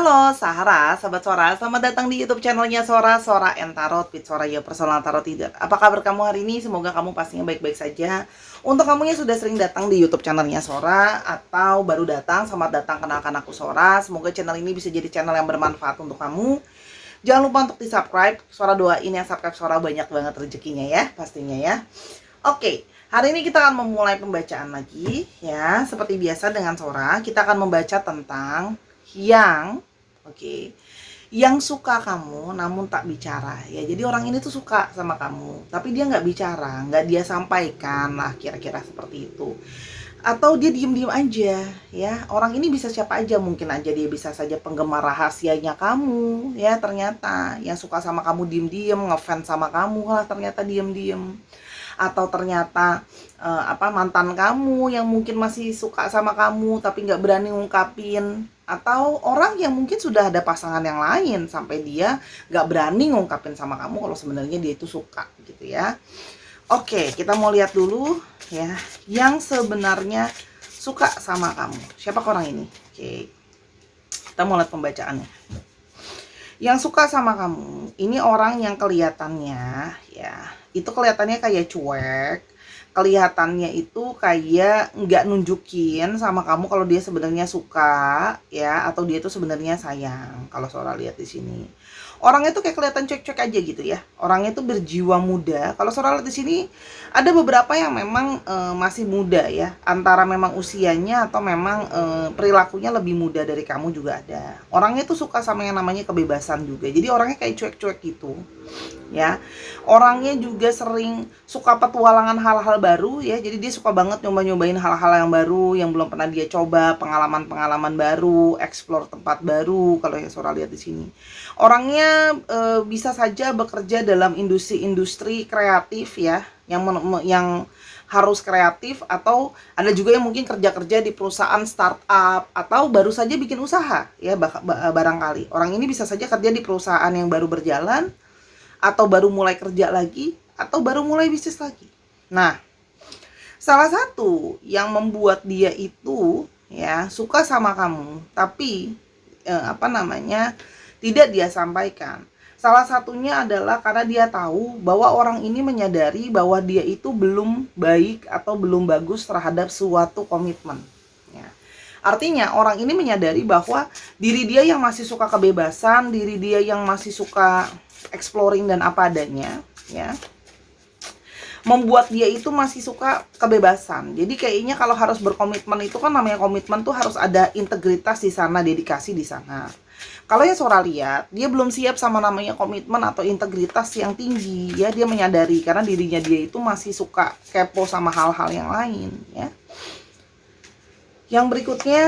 Halo Sahara, sahabat Sora, selamat datang di YouTube channelnya Sora, Sora and Tarot with Soraya Personal Tarot Reader. Apa kabar kamu hari ini? Semoga kamu pastinya baik-baik saja. Untuk kamu yang sudah sering datang di YouTube channelnya Sora atau baru datang, selamat datang, kenalkan aku Sora. Semoga channel ini bisa jadi channel yang bermanfaat untuk kamu. Jangan lupa untuk di-subscribe. Sora doain yang subscribe Sora banyak banget rezekinya ya, pastinya ya. Oke, hari ini kita akan memulai pembacaan lagi ya. Seperti biasa dengan Sora, kita akan membaca tentang yang suka kamu namun tak bicara ya. Jadi orang ini tuh suka sama kamu tapi dia nggak bicara, nggak dia sampaikan lah, kira-kira seperti itu. Atau dia diem-diem aja ya. Orang ini bisa siapa aja, mungkin aja dia bisa saja penggemar rahasianya kamu ya. Ternyata yang suka sama kamu diem-diem, ngefans sama kamu lah ternyata diem-diem. Atau ternyata mantan kamu yang mungkin masih suka sama kamu tapi nggak berani ngungkapin. Atau orang yang mungkin sudah ada pasangan yang lain sampai dia nggak berani ngungkapin sama kamu kalau sebenarnya dia itu suka gitu ya. Oke, kita mau lihat dulu ya yang sebenarnya suka sama kamu. Siapa orang ini? Oke, kita mau lihat pembacaannya. Yang suka sama kamu ini orang yang kelihatannya ya, itu kelihatannya kayak cuek, kelihatannya itu kayak nggak nunjukin sama kamu kalau dia sebenarnya suka ya, atau dia itu sebenarnya sayang. Kalau Sora lihat di sini orangnya tuh kayak kelihatan cuek-cuek aja gitu ya. Orangnya tuh berjiwa muda. Kalau Sora lihat di sini ada beberapa yang memang masih muda ya, antara memang usianya atau memang perilakunya lebih muda dari kamu juga ada. Orangnya tuh suka sama yang namanya kebebasan juga. Jadi orangnya kayak cuek-cuek gitu ya. Orangnya juga sering suka petualangan hal-hal baru ya. Jadi dia suka banget nyoba-nyobain hal-hal yang baru yang belum pernah dia coba, pengalaman-pengalaman baru, explore tempat baru. Kalau yang Sora lihat di sini orangnya bisa saja bekerja dalam industri-industri kreatif ya, yang harus kreatif, atau ada juga yang mungkin kerja-kerja di perusahaan startup atau baru saja bikin usaha ya. Barangkali orang ini bisa saja kerja di perusahaan yang baru berjalan, atau baru mulai kerja lagi, atau baru mulai bisnis lagi. Nah, salah satu yang membuat dia itu ya suka sama kamu tapi tidak dia sampaikan. Salah satunya adalah karena dia tahu bahwa orang ini menyadari bahwa dia itu belum baik atau belum bagus terhadap suatu komitmen. Ya. Artinya orang ini menyadari bahwa diri dia yang masih suka kebebasan, diri dia yang masih suka exploring dan apa adanya, ya, membuat dia itu masih suka kebebasan. Jadi kayaknya kalau harus berkomitmen itu kan, namanya komitmen tuh harus ada integritas di sana, dedikasi di sana. Kalau yang Sora lihat, dia belum siap sama namanya komitmen atau integritas yang tinggi ya. Dia menyadari karena dirinya dia itu masih suka kepo sama hal-hal yang lain ya. Yang berikutnya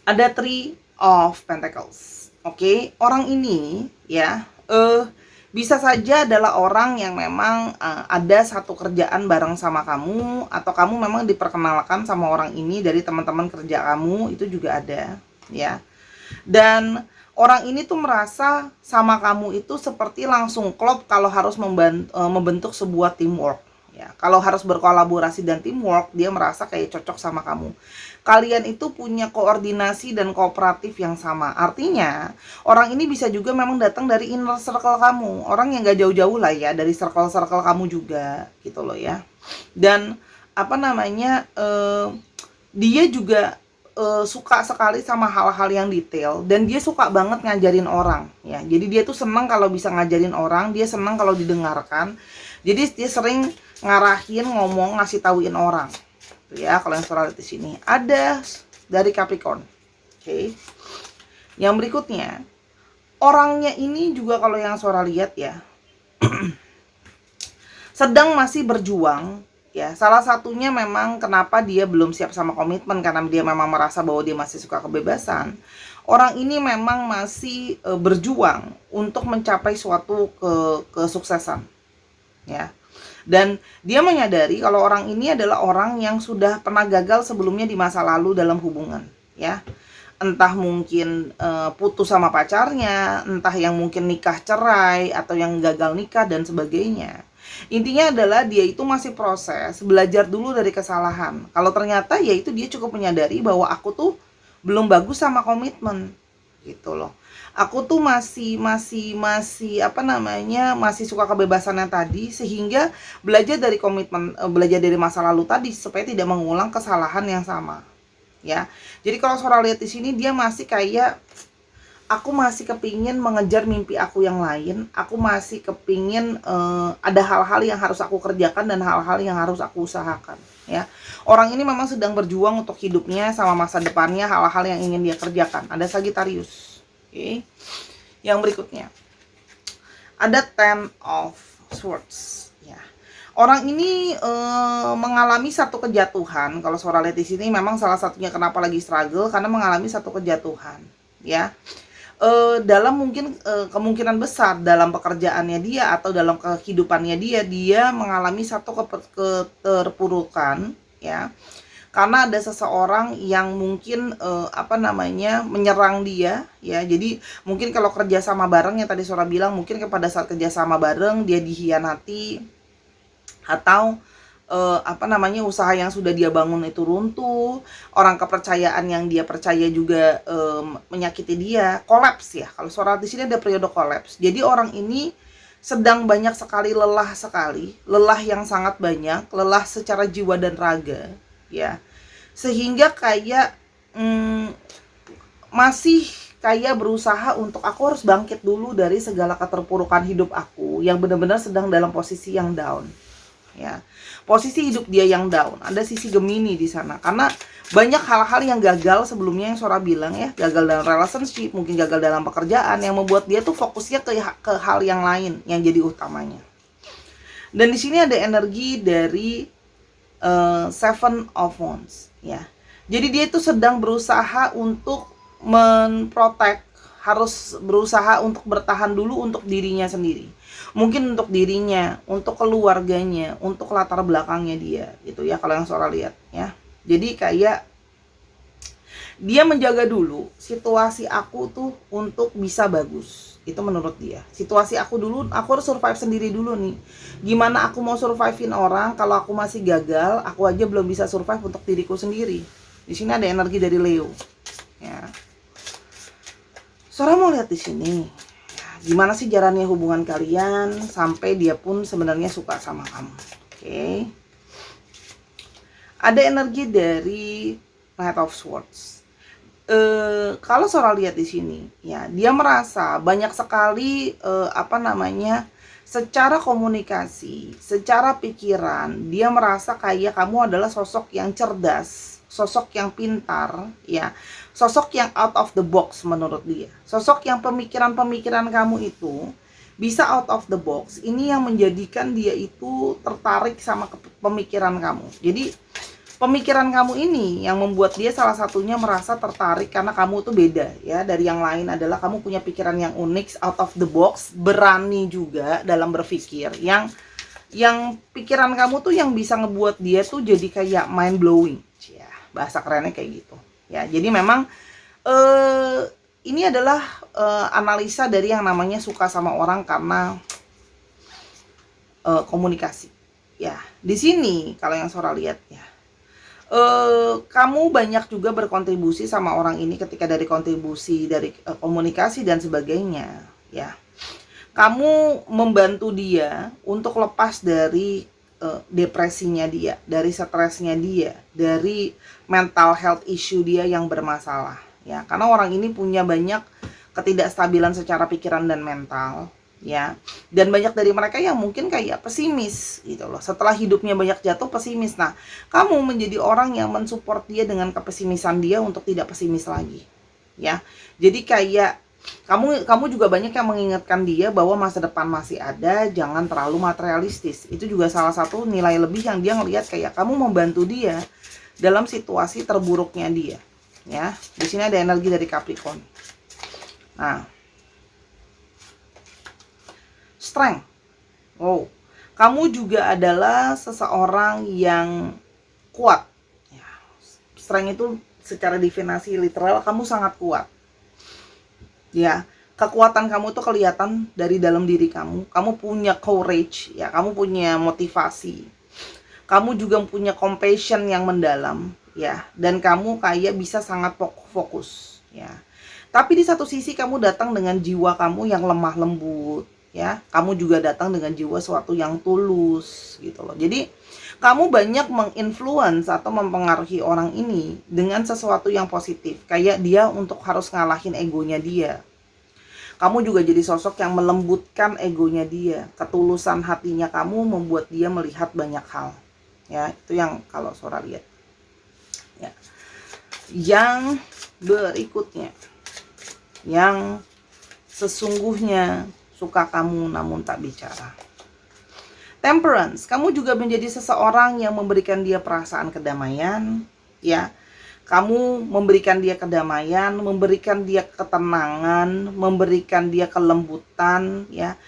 ada Three of Pentacles. Oke, orang ini ya bisa saja adalah orang yang memang ada satu kerjaan bareng sama kamu, atau kamu memang diperkenalkan sama orang ini dari teman-teman kerja kamu, itu juga ada ya. Dan orang ini tuh merasa sama kamu itu seperti langsung klop kalau harus membentuk sebuah teamwork ya. Kalau harus berkolaborasi dan teamwork, dia merasa kayak cocok sama kamu. Kalian itu punya koordinasi dan kooperatif yang sama. Artinya orang ini bisa juga memang datang dari inner circle kamu, orang yang gak jauh-jauh lah ya, dari circle-circle kamu juga gitu loh ya. Dan dia juga suka sekali sama hal-hal yang detail, dan dia suka banget ngajarin orang ya. Jadi dia tuh senang kalau bisa ngajarin orang, dia senang kalau didengarkan. Jadi dia sering ngarahin, ngomong, ngasih tauin orang ya. Kalau yang Sora lihat di sini ada dari Capricorn. Oke. Yang berikutnya, orangnya ini juga kalau yang Sora lihat ya sedang masih berjuang ya. Salah satunya memang kenapa dia belum siap sama komitmen, karena dia memang merasa bahwa dia masih suka kebebasan. Orang ini memang masih berjuang untuk mencapai suatu kesuksesan ya. Dan dia menyadari kalau orang ini adalah orang yang sudah pernah gagal sebelumnya di masa lalu dalam hubungan ya. Entah mungkin putus sama pacarnya, entah yang mungkin nikah cerai, atau yang gagal nikah dan sebagainya. Intinya adalah dia itu masih proses belajar dulu dari kesalahan. Kalau ternyata ya itu dia cukup menyadari bahwa aku tuh belum bagus sama komitmen gitu loh. Aku tuh masih apa namanya, masih suka kebebasannya tadi, sehingga belajar dari komitmen, belajar dari masa lalu tadi supaya tidak mengulang kesalahan yang sama ya. Jadi kalau Sora lihat di sini, dia masih kayak, aku masih kepingin mengejar mimpi aku yang lain, aku masih kepingin ada hal-hal yang harus aku kerjakan dan hal-hal yang harus aku usahakan ya. Orang ini memang sedang berjuang untuk hidupnya sama masa depannya, hal-hal yang ingin dia kerjakan. Ada Sagittarius. Oke. Yang berikutnya ada Ten of Swords ya. Orang ini mengalami satu kejatuhan. Kalau Sora lihat di sini, memang salah satunya kenapa lagi struggle karena mengalami satu kejatuhan ya. Dalam mungkin kemungkinan besar dalam pekerjaannya dia atau dalam kehidupannya dia mengalami satu keterpurukan ya, karena ada seseorang yang mungkin apa namanya, menyerang dia ya. Jadi mungkin kalau kerja sama bareng, yang tadi Sora bilang, mungkin pada saat kerja sama bareng dia dihianati, atau apa namanya, usaha yang sudah dia bangun itu runtuh, orang kepercayaan yang dia percaya juga menyakiti dia, kolaps ya. Kalau Sora di sini ada periode kolaps. Jadi orang ini sedang banyak sekali lelah yang sangat banyak, lelah secara jiwa dan raga ya, sehingga kayak masih kayak berusaha untuk, aku harus bangkit dulu dari segala keterpurukan hidup aku yang benar-benar sedang dalam posisi yang down ya. Posisi hidup dia yang down, ada sisi Gemini di sana karena banyak hal-hal yang gagal sebelumnya yang Sora bilang ya, gagal dalam relationship, mungkin gagal dalam pekerjaan, yang membuat dia tuh fokusnya ke hal yang lain yang jadi utamanya. Dan di sini ada energi dari Seven of Wands ya. Jadi dia itu sedang berusaha untuk memprotek, harus berusaha untuk bertahan dulu untuk dirinya sendiri. Mungkin untuk dirinya, untuk keluarganya, untuk latar belakangnya dia gitu ya, kalau yang Sora lihat ya. Jadi kayak dia menjaga dulu situasi aku tuh untuk bisa bagus. Itu menurut dia. Situasi aku dulu, aku harus survive sendiri dulu nih. Gimana aku mau survivein orang kalau aku masih gagal, aku aja belum bisa survive untuk diriku sendiri. Di sini ada energi dari Leo. Ya. Sora mau lihat di sini. Gimana sih jalannya hubungan kalian sampai dia pun sebenarnya suka sama kamu. Oke. Ada energi dari Knight of Swords. Kalau Sora lihat di sini ya, dia merasa banyak sekali apa namanya, secara komunikasi, secara pikiran, dia merasa kayak kamu adalah sosok yang cerdas, sosok yang pintar ya, sosok yang out of the box menurut dia, sosok yang pemikiran-pemikiran kamu itu bisa out of the box. Ini yang menjadikan dia itu tertarik sama pemikiran kamu. Jadi pemikiran kamu ini yang membuat dia salah satunya merasa tertarik, karena kamu tuh beda ya dari yang lain, adalah kamu punya pikiran yang unik, out of the box, berani juga dalam berpikir, yang pikiran kamu tuh yang bisa ngebuat dia tuh jadi kayak mind blowing ya, bahasa kerennya kayak gitu ya. Jadi memang ini adalah analisa dari yang namanya suka sama orang karena komunikasi ya. Di sini kalau yang Sora lihat ya, kamu banyak juga berkontribusi sama orang ini, ketika dari kontribusi dari komunikasi dan sebagainya ya. Kamu membantu dia untuk lepas dari depresinya dia, dari stresnya dia, dari mental health issue dia yang bermasalah ya. Karena orang ini punya banyak ketidakstabilan secara pikiran dan mental ya. Dan banyak dari mereka yang mungkin kayak pesimis gitu loh. Setelah hidupnya banyak jatuh, pesimis. Nah, kamu menjadi orang yang mensupport dia dengan kepesimisan dia untuk tidak pesimis lagi ya. Jadi kayak kamu juga banyak yang mengingatkan dia bahwa masa depan masih ada, jangan terlalu materialistis. Itu juga salah satu nilai lebih yang dia ngelihat, kayak kamu membantu dia dalam situasi terburuknya dia ya. Di sini ada energi dari Capricorn. Nah, strength. Oh, kamu juga adalah seseorang yang kuat ya. Strength itu secara definisi literal, kamu sangat kuat ya. Kekuatan kamu tuh kelihatan dari dalam diri kamu. Kamu punya courage ya, kamu punya motivasi, kamu juga punya compassion yang mendalam ya, dan kamu kayak bisa sangat fokus ya. Tapi di satu sisi kamu datang dengan jiwa kamu yang lemah lembut ya. Kamu juga datang dengan jiwa suatu yang tulus gitu loh. Jadi kamu banyak menginfluence atau mempengaruhi orang ini dengan sesuatu yang positif. Kayak dia untuk harus ngalahin egonya dia. Kamu juga jadi sosok yang melembutkan egonya dia. Ketulusan hatinya kamu membuat dia melihat banyak hal. Ya, itu yang kalau Sora lihat. Ya. Yang berikutnya, yang sesungguhnya suka kamu namun tak bicara. Temperance, kamu juga menjadi seseorang yang memberikan dia perasaan kedamaian, ya. Kamu memberikan dia kedamaian, memberikan dia ketenangan, memberikan dia kelembutan, ya.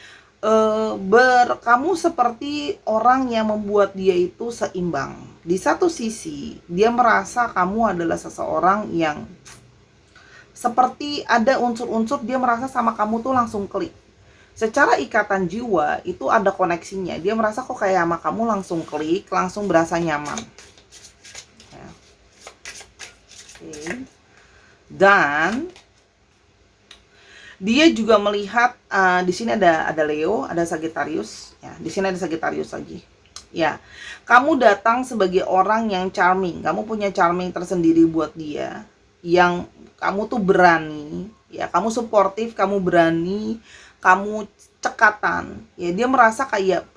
Kamu seperti orang yang membuat dia itu seimbang. Di satu sisi, dia merasa kamu adalah seseorang yang seperti ada unsur-unsur dia merasa sama kamu tuh langsung klik. Secara ikatan jiwa itu ada koneksinya. Dia merasa kok kayak sama kamu langsung klik, langsung berasa nyaman. Ya. Oke. Dan dia juga melihat di sini ada Leo, ada Sagittarius. Ya, di sini ada Sagittarius lagi. Ya, kamu datang sebagai orang yang charming. Kamu punya charming tersendiri buat dia. Yang kamu tuh berani. Ya, kamu suportif, kamu berani. Kamu cekatan, ya dia merasa kayak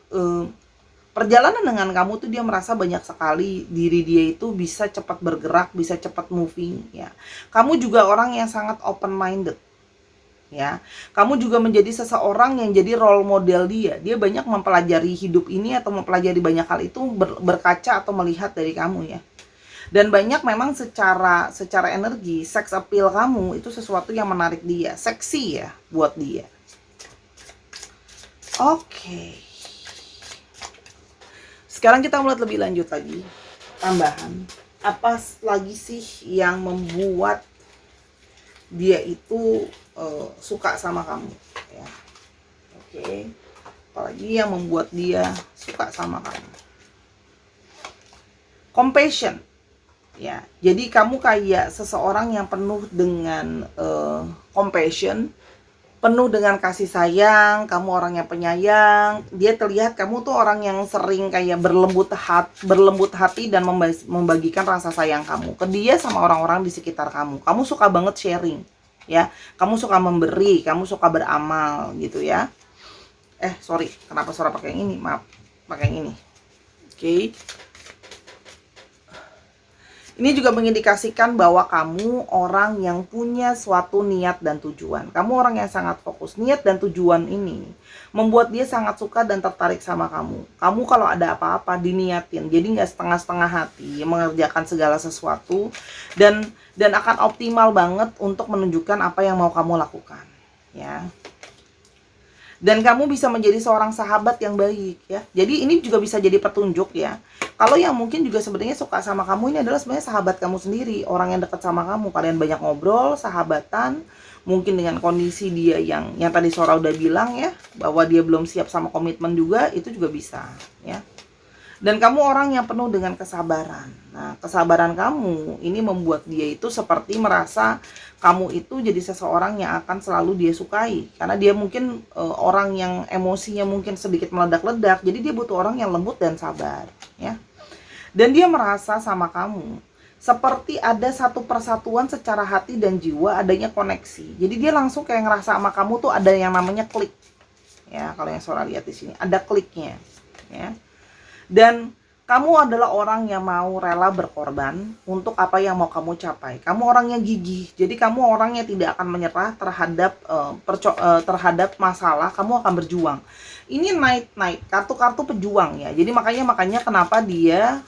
perjalanan dengan kamu tuh dia merasa banyak sekali diri dia itu bisa cepat bergerak, bisa cepat moving, ya. Kamu juga orang yang sangat open minded, ya. Kamu juga menjadi seseorang yang jadi role model dia. Dia banyak mempelajari hidup ini atau mempelajari banyak hal itu berkaca atau melihat dari kamu ya. Dan banyak memang secara energi, sex appeal kamu itu sesuatu yang menarik dia, seksi ya buat dia. Oke. Sekarang kita melihat lebih lanjut lagi. Tambahan. Apa lagi sih yang membuat dia itu suka sama kamu? Ya. Oke. Apalagi yang membuat dia suka sama kamu? Compassion. Ya. Jadi kamu kayak seseorang yang penuh dengan compassion, penuh dengan kasih sayang, kamu orang yang penyayang. Dia terlihat kamu tuh orang yang sering kayak berlembut hati dan membagikan rasa sayang kamu ke dia sama orang-orang di sekitar kamu. Kamu suka banget sharing, ya. Kamu suka memberi, kamu suka beramal gitu ya. Sorry, kenapa Sora pakai yang ini? Maaf, pakai yang ini. Oke. Ini juga mengindikasikan bahwa kamu orang yang punya suatu niat dan tujuan. Kamu orang yang sangat fokus. Niat dan tujuan ini membuat dia sangat suka dan tertarik sama kamu. Kamu kalau ada apa-apa diniatin. Jadi nggak setengah-setengah hati mengerjakan segala sesuatu. Dan akan optimal banget untuk menunjukkan apa yang mau kamu lakukan. Ya. Dan kamu bisa menjadi seorang sahabat yang baik ya. Jadi ini juga bisa jadi petunjuk ya. Kalau yang mungkin juga sebenarnya suka sama kamu ini adalah sebenarnya sahabat kamu sendiri, orang yang dekat sama kamu. Kalian banyak ngobrol, sahabatan, mungkin dengan kondisi dia yang tadi Sora udah bilang ya, bahwa dia belum siap sama komitmen juga, itu juga bisa ya. Dan kamu orang yang penuh dengan kesabaran. Nah, kesabaran kamu ini membuat dia itu seperti merasa kamu itu jadi seseorang yang akan selalu dia sukai. Karena dia mungkin orang yang emosinya mungkin sedikit meledak-ledak. Jadi dia butuh orang yang lembut dan sabar. Ya. Dan dia merasa sama kamu seperti ada satu persatuan secara hati dan jiwa, adanya koneksi. Jadi dia langsung kayak ngerasa sama kamu tuh ada yang namanya klik. Ya, kalau yang Sora lihat di sini, ada kliknya. Ya. Dan kamu adalah orang yang mau rela berkorban untuk apa yang mau kamu capai. Kamu orang yang gigih. Jadi kamu orang yang tidak akan menyerah terhadap masalah. Kamu akan berjuang. Ini night kartu-kartu pejuang ya. Jadi makanya kenapa dia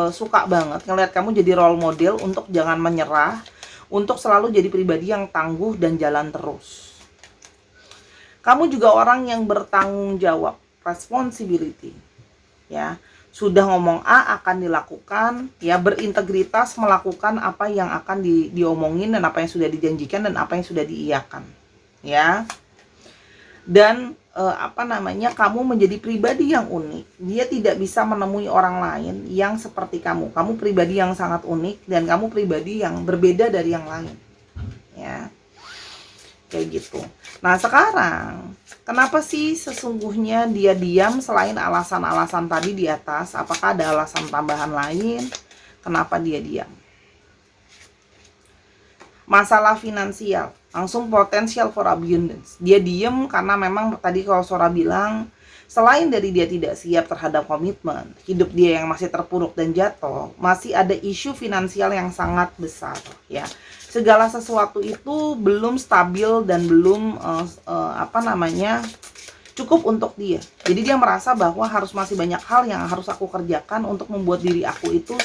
suka banget ngelihat kamu jadi role model untuk jangan menyerah, untuk selalu jadi pribadi yang tangguh dan jalan terus. Kamu juga orang yang bertanggung jawab, responsibility. Ya, sudah ngomong A akan dilakukan, ya, berintegritas melakukan apa yang akan diomongin dan apa yang sudah dijanjikan dan apa yang sudah diiyakan, ya. Dan kamu menjadi pribadi yang unik. Dia tidak bisa menemui orang lain yang seperti kamu. Kamu pribadi yang sangat unik dan kamu pribadi yang berbeda dari yang lain. Ya. Kayak gitu. Nah, sekarang kenapa sih sesungguhnya dia diam selain alasan-alasan tadi di atas? Apakah ada alasan tambahan lain? Kenapa dia diam? Masalah finansial, langsung potensial for abundance. Dia diem karena memang tadi kalau Sora bilang, selain dari dia tidak siap terhadap komitmen, hidup dia yang masih terpuruk dan jatuh, masih ada isu finansial yang sangat besar, ya. Segala sesuatu itu belum stabil dan belum cukup untuk dia. Jadi dia merasa bahwa masih banyak hal yang harus aku kerjakan untuk membuat diri aku itu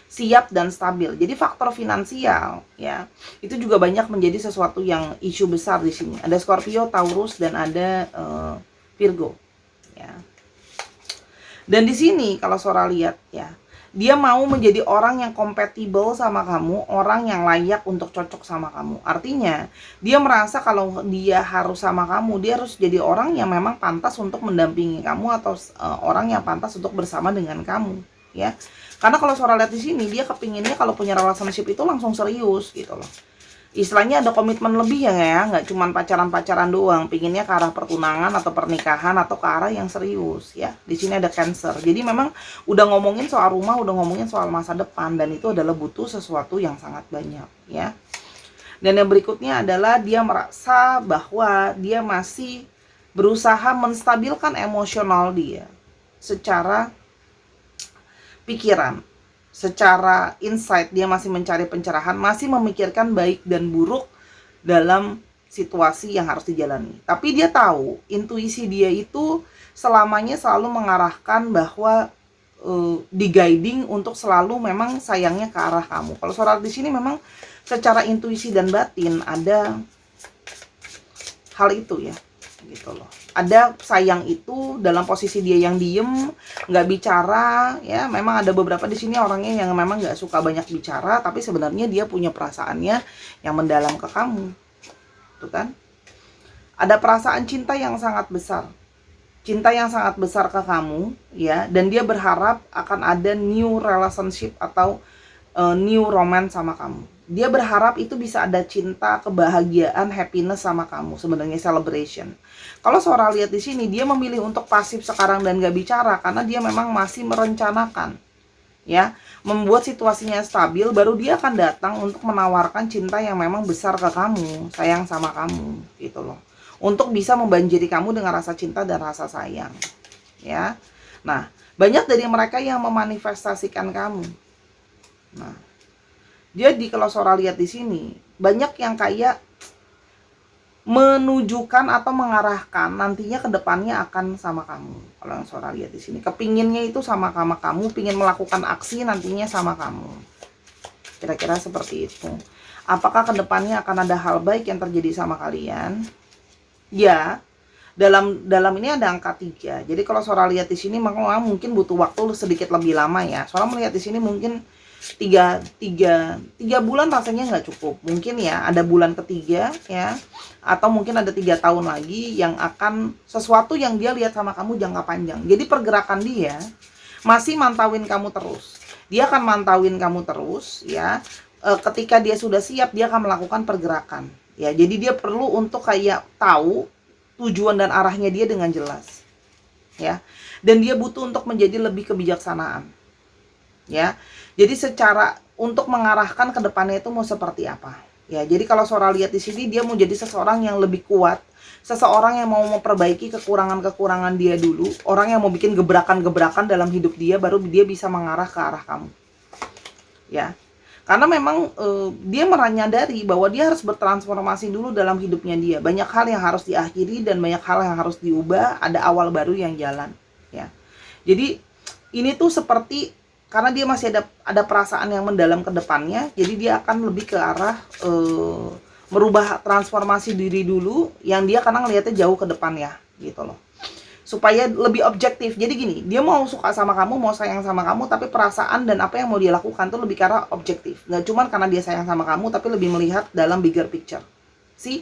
siap dan stabil. Jadi faktor finansial, ya, itu juga banyak menjadi sesuatu yang isu besar di sini. Ada Scorpio, Taurus, dan ada Virgo, ya. Dan di sini kalau Sora lihat, ya, dia mau menjadi orang yang kompatibel sama kamu, orang yang layak untuk cocok sama kamu. Artinya, dia merasa kalau dia harus sama kamu, dia harus jadi orang yang memang pantas untuk mendampingi kamu atau orang yang pantas untuk bersama dengan kamu, ya. Karena kalau Sora lihat di sini, dia kepinginnya kalau punya relationship itu langsung serius gitu loh. Istilahnya ada komitmen lebih ya, nggak cuma pacaran-pacaran doang. Pinginnya ke arah pertunangan atau pernikahan atau ke arah yang serius ya. Di sini ada Cancer. Jadi memang udah ngomongin soal rumah, udah ngomongin soal masa depan, dan itu adalah butuh sesuatu yang sangat banyak ya. Dan yang berikutnya adalah dia merasa bahwa dia masih berusaha menstabilkan emosional dia secara pikiran, secara insight. Dia masih mencari pencerahan, masih memikirkan baik dan buruk dalam situasi yang harus dijalani. Tapi dia tahu, intuisi dia itu selamanya selalu mengarahkan bahwa di guiding untuk selalu memang sayangnya ke arah kamu. Kalau Sora di sini memang secara intuisi dan batin ada hal itu ya, gitu loh. Ada sayang itu dalam posisi dia yang diem, nggak bicara ya. Memang ada beberapa di sini orangnya yang memang nggak suka banyak bicara, tapi sebenarnya dia punya perasaannya yang mendalam ke kamu, tuh kan. Ada perasaan cinta yang sangat besar, cinta yang sangat besar ke kamu ya, dan dia berharap akan ada new relationship atau new romance sama kamu. Dia berharap itu bisa ada cinta, kebahagiaan, happiness sama kamu, sebenarnya celebration. Kalau Sora lihat di sini, dia memilih untuk pasif sekarang dan gak bicara karena dia memang masih merencanakan, ya, membuat situasinya stabil, baru dia akan datang untuk menawarkan cinta yang memang besar ke kamu, sayang sama kamu, gitu loh, untuk bisa membanjiri kamu dengan rasa cinta dan rasa sayang, ya. Nah, banyak dari mereka yang memanifestasikan kamu. Nah, jadi kalau Sora lihat di sini, banyak yang kayak menunjukkan atau mengarahkan nantinya ke depannya akan sama kamu. Kalau yang Sora lihat di sini, kepinginnya itu sama kamu, pingin melakukan aksi nantinya sama kamu. Kira-kira seperti itu. Apakah ke depannya akan ada hal baik yang terjadi sama kalian? Ya, dalam ini ada angka 3. Jadi kalau Sora lihat di sini, mungkin butuh waktu sedikit lebih lama ya. Sora melihat di sini mungkin tiga bulan rasanya nggak cukup. Mungkin ya ada bulan ketiga ya, atau mungkin ada 3 tahun lagi yang akan sesuatu yang dia lihat sama kamu jangka panjang. Jadi pergerakan dia masih mantauin kamu terus. Dia akan mantauin kamu terus ya. Ketika dia sudah siap, dia akan melakukan pergerakan ya. Jadi dia perlu untuk kayak tahu tujuan dan arahnya dia dengan jelas ya. Dan dia butuh untuk menjadi lebih kebijaksanaan ya. Jadi secara untuk mengarahkan ke depannya itu mau seperti apa ya. Jadi kalau Sora lihat di sini, dia mau jadi seseorang yang lebih kuat, seseorang yang mau memperbaiki kekurangan-kekurangan dia dulu, orang yang mau bikin gebrakan-gebrakan dalam hidup dia, baru dia bisa mengarah ke arah kamu ya. Karena memang dia menyadari bahwa dia harus bertransformasi dulu dalam hidupnya dia. Banyak hal yang harus diakhiri dan banyak hal yang harus diubah, ada awal baru yang jalan ya. Jadi ini tuh seperti, karena dia masih ada perasaan yang mendalam ke depannya, jadi dia akan lebih ke arah merubah transformasi diri dulu, yang dia kadang ngeliatnya jauh ke depan ya, gitu loh. Supaya lebih objektif. Jadi gini, dia mau suka sama kamu, mau sayang sama kamu, tapi perasaan dan apa yang mau dia lakukan tuh lebih ke arah objektif. Nggak cuma karena dia sayang sama kamu, tapi lebih melihat dalam bigger picture. See?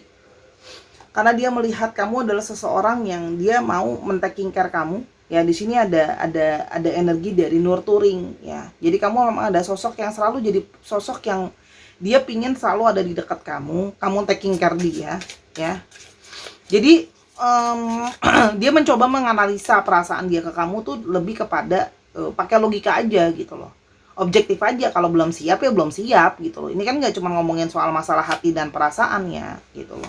karena dia melihat kamu adalah seseorang yang dia mau men-taking care kamu. Ya, di sini ada energi dari nurturing ya. Jadi kamu memang ada sosok yang selalu jadi sosok yang dia pingin selalu ada di dekat kamu taking care dia ya. Jadi dia mencoba menganalisa perasaan dia ke kamu tuh lebih kepada pakai logika aja gitu loh. Objektif aja, kalau belum siap ya belum siap gitu loh. Ini kan nggak cuma ngomongin soal masalah hati dan perasaannya gitu loh.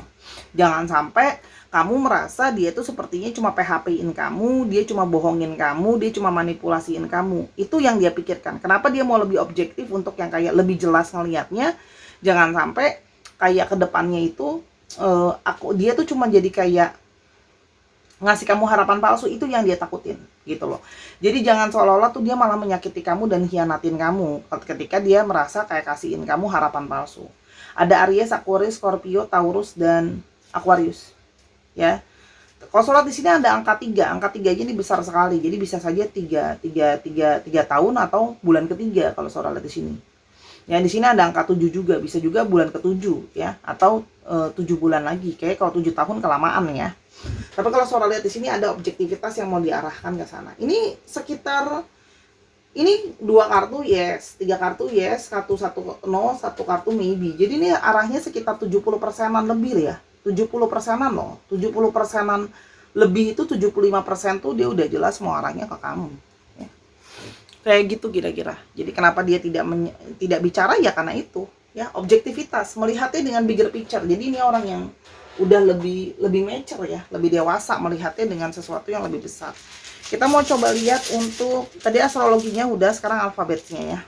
Jangan sampai kamu merasa dia tuh sepertinya cuma PHP-in kamu, dia cuma bohongin kamu, dia cuma manipulasiin kamu. Itu yang dia pikirkan. Kenapa dia mau lebih objektif untuk yang kayak lebih jelas ngelihatnya. Jangan sampai kayak kedepannya itu dia tuh cuma jadi kayak ngasih kamu harapan palsu, itu yang dia takutin gitu loh. Jadi jangan seolah-olah tuh dia malah menyakiti kamu dan hianatin kamu ketika dia merasa kayak kasihin kamu harapan palsu. Ada Aries, Aquarius, Scorpio, Taurus, dan Aquarius ya. Kalau sholat di sini ada angka 3. Angka 3 ini besar sekali. Jadi bisa saja 3 tahun atau bulan ketiga kalau sholat di sini. Ya, di sini ada angka 7 juga, bisa juga bulan ke-7 ya, atau 7 bulan lagi. Kayak kalau 7 tahun kelamaan ya. Tapi kalau Sora lihat di sini ada objektivitas yang mau diarahkan ke sana. Ini sekitar ini 2 kartu yes, 3 kartu yes, satu no, 1 kartu maybe. Jadi ini arahnya sekitar 70%-an lebih ya. 70%-an loh. 70%-an lebih itu 75% tuh dia udah jelas mau arahnya ke kamu. Ya. Kayak gitu kira-kira. Jadi kenapa dia tidak bicara ya karena itu, ya, objektivitas, melihatnya dengan bigger picture. Jadi ini orang yang udah lebih mature ya, lebih dewasa melihatnya dengan sesuatu yang lebih besar. Kita mau coba lihat untuk tadi astrologinya udah, sekarang alfabetnya ya.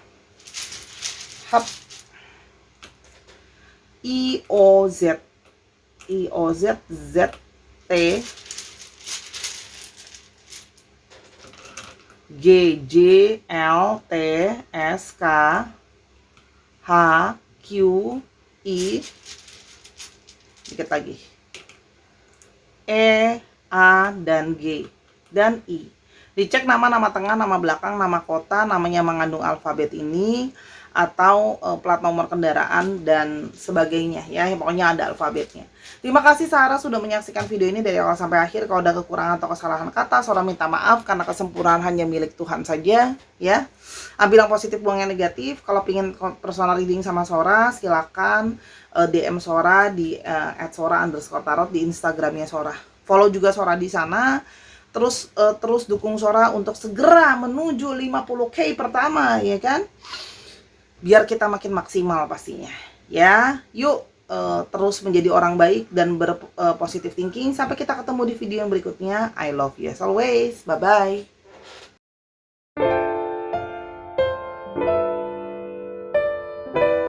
Hap. I O Z Z T G J L T S K H Q I, dikit lagi, E, A, dan G, dan I. Dicek nama tengah, nama belakang, nama kota, namanya mengandung alfabet ini, atau plat nomor kendaraan, dan sebagainya ya. Pokoknya ada alfabetnya. Terima kasih Sarah sudah menyaksikan video ini dari awal sampai akhir. Kalau ada kekurangan atau kesalahan kata, Sarah minta maaf karena kesempurnaan hanya milik Tuhan saja ya. Ambil yang positif, buang yang negatif. Kalau ingin personal reading sama Sora, silakan DM Sora di @sora_tarot di Instagramnya Sora. Follow juga Sora di sana. Terus dukung Sora untuk segera menuju 50K pertama ya kan. Biar kita makin maksimal pastinya. Ya, yuk terus menjadi orang baik dan berpositive thinking. Sampai kita ketemu di video yang berikutnya. I love you as always. Bye bye.